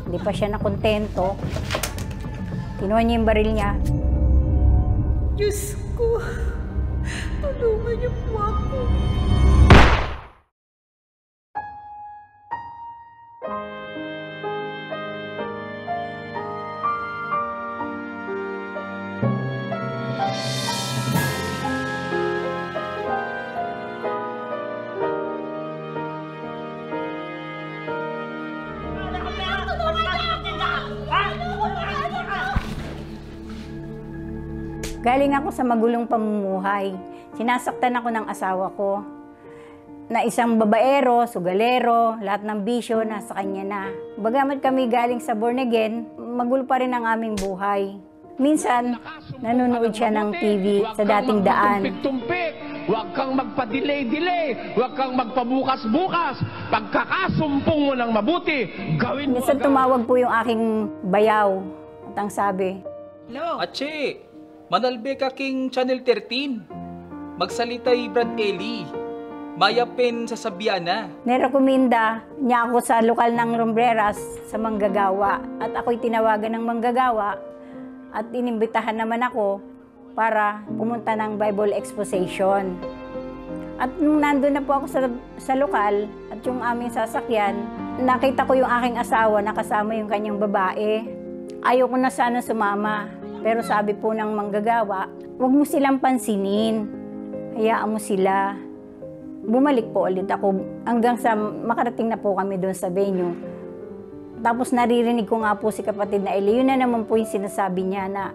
Hindi pa siya nakontento. Kinuha niya yung baril niya. Diyos ko, tulungan niyo po ako. Galing ako sa magulong pamumuhay. Sinasaktan ako ng asawa ko. Na isang babaero, sugalero, lahat ng bisyo nasa kanya na. Bagamat kami galing sa born again, magulo pa rin ang aming buhay. Minsan, nanonood siya ng TV sa dating daan. Huwag kang magpa-delay-delay. Huwag kang magpabukas-bukas. Pagkakasumpong mo ng mabuti, gawin mo Minsan tumawag po yung aking bayaw. At ang sabi, Hello? Ache, manalbe ka king Channel 13. Magsalitay Brad Eli. Mayapin sa Sabiana. nirekomenda niya ako sa lokal ng Lumbreras sa manggagawa. At ako'y tinawagan ng manggagawa at inimbitahan naman ako para pumunta ng Bible Exposition. At nung nandun na po ako sa lokal at yung aming sasakyan, nakita ko yung aking asawa na kasama yung kanyang babae. Ayoko na sana sumama, pero sabi po ng manggagawa, huwag mo silang pansinin, hayaan mo sila. Bumalik po ulit ako hanggang sa makarating na po kami doon sa venue. Tapos naririnig ko nga po si kapatid na Eli, yun na naman po yung sinasabi niya na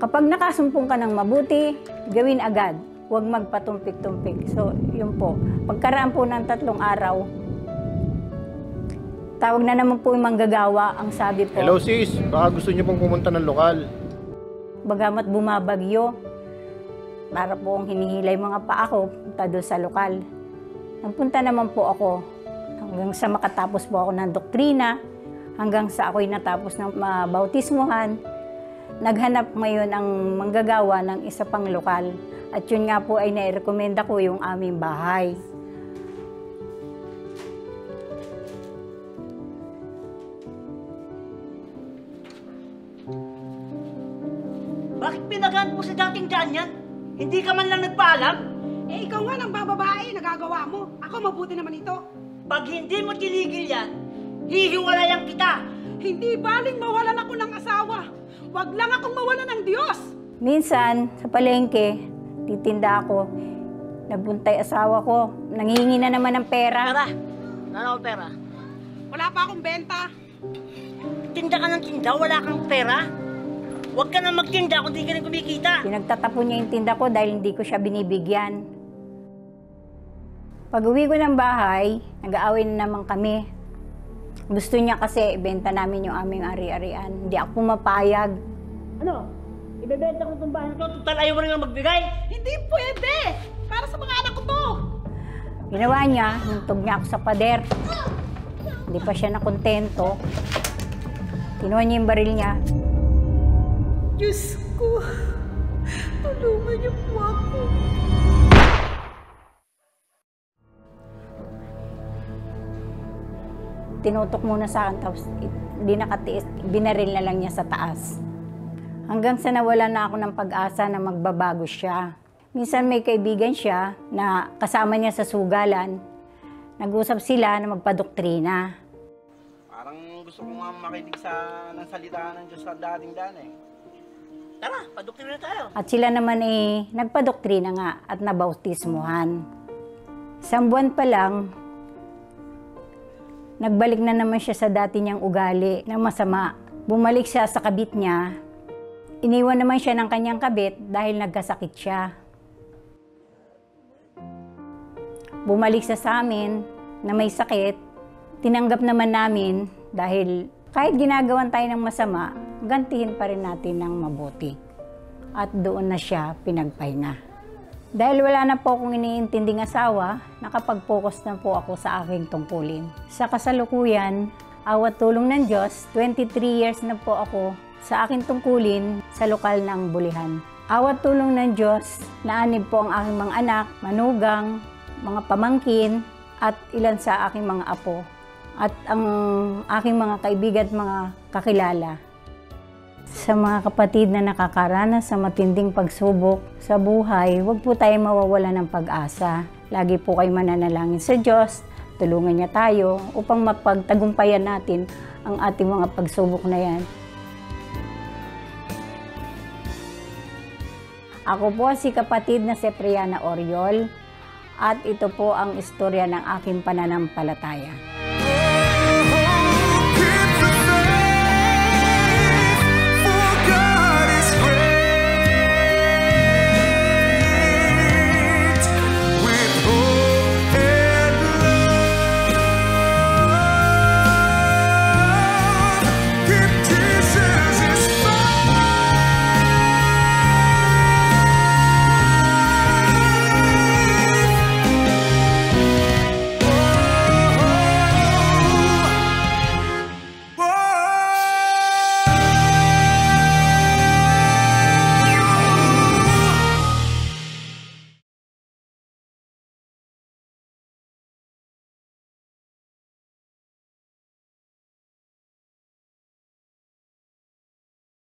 kapag nakasumpong ka ng mabuti, gawin agad. Huwag magpatumpik-tumpik. So, yun po. Pagkaraan po ng 3 araw, tawag na naman po yung manggagawa, ang sabi po. Hello sis, baka gusto niyo pong pumunta ng lokal. Bagamat bumabagyo, para po ang hinihilay mga paa ko, punta doon sa lokal. Nagpunta naman po ako hanggang sa makatapos po ako ng doktrina, hanggang sa ako'y natapos ng mabautismuhan. Naghanap ngayon ang manggagawa ng isa pang lokal. At yun nga po ay nairekomenda ko yung aming bahay. Bakit pinagahan mo sa dating daan yan? Hindi ka man lang nagpaalam? Eh, ikaw nga ng bababae, nagagawa mo. Ako mabuti naman ito. Pag hindi mo tinigil yan, hihiwalayan kita. Hindi baling mawalan ako ng asawa. Huwag lang akong mawalan ng Diyos. Minsan, sa palengke, titinda ako. Nabuntay asawa ko. Nanghihingi na naman ng pera. Pera? Ano pera? Wala pa akong benta. Tinda ka ng tinda, wala kang pera? Huwag ka na magtinda kung di ka na kumikita. Pinagtatapon niya yung tinda ko dahil hindi ko siya binibigyan. Pag uwi ko ng bahay, nag-aaway na naman kami. Gusto niya kasi ibenta namin yung aming ari-arian. Hindi ako pumapayag. Ano? Ibebenta ko itong bahay na ito, total ayaw mo rin nga magbigay? Hindi pwede. Para sa mga anak ko to. Ginawa niya, hintog niya ako sa pader. Hindi pa siya nakontento. Kinuha niya yung baril niya. Diyos ko, tulungan niyo po ako. Tinutok muna sa akin, tapos di nakatiis, binaril na lang niya sa taas. Hanggang sa nawala na ako ng pag-asa na magbabago siya. Minsan may kaibigan siya na kasama niya sa sugalan. Nag-usap sila na magpadoktrina. Parang gusto ko nga makinig ng salita ng Diyos sa dating daan eh. Tara, padoktrina tayo. At sila naman nagpadoktrina nga at nabautismuhan. Isang buwan pa lang, nagbalik na naman siya sa dati niyang ugali na masama. Bumalik siya sa kabit niya. Iniwan naman siya ng kanyang kabit dahil nagkasakit siya. Bumalik siya sa amin na may sakit. Tinanggap naman namin dahil kahit ginagawan tayo ng masama, gantihin pa rin natin ng mabuti. At doon na siya pinagpahinga. Dahil wala na po akong iniintinding asawa, nakapag-focus na po ako sa aking tungkulin. Sa kasalukuyan, awat tulong ng Diyos, 23 years na po ako sa aking tungkulin sa lokal ng Bulihan. Awat tulong ng Diyos, naanib po ang aking mga anak, manugang, mga pamangkin, at ilan sa aking mga apo at ang aking mga kaibigan at mga kakilala. Sa mga kapatid na nakakaranas sa matinding pagsubok sa buhay, huwag po tayo mawawala ng pag-asa. Lagi po kayo mananalangin sa Diyos, tulungan niya tayo upang mapagtagumpayan natin ang ating mga pagsubok na yan. Ako po si kapatid na Cipriana Oriol at ito po ang istorya ng aking pananampalataya.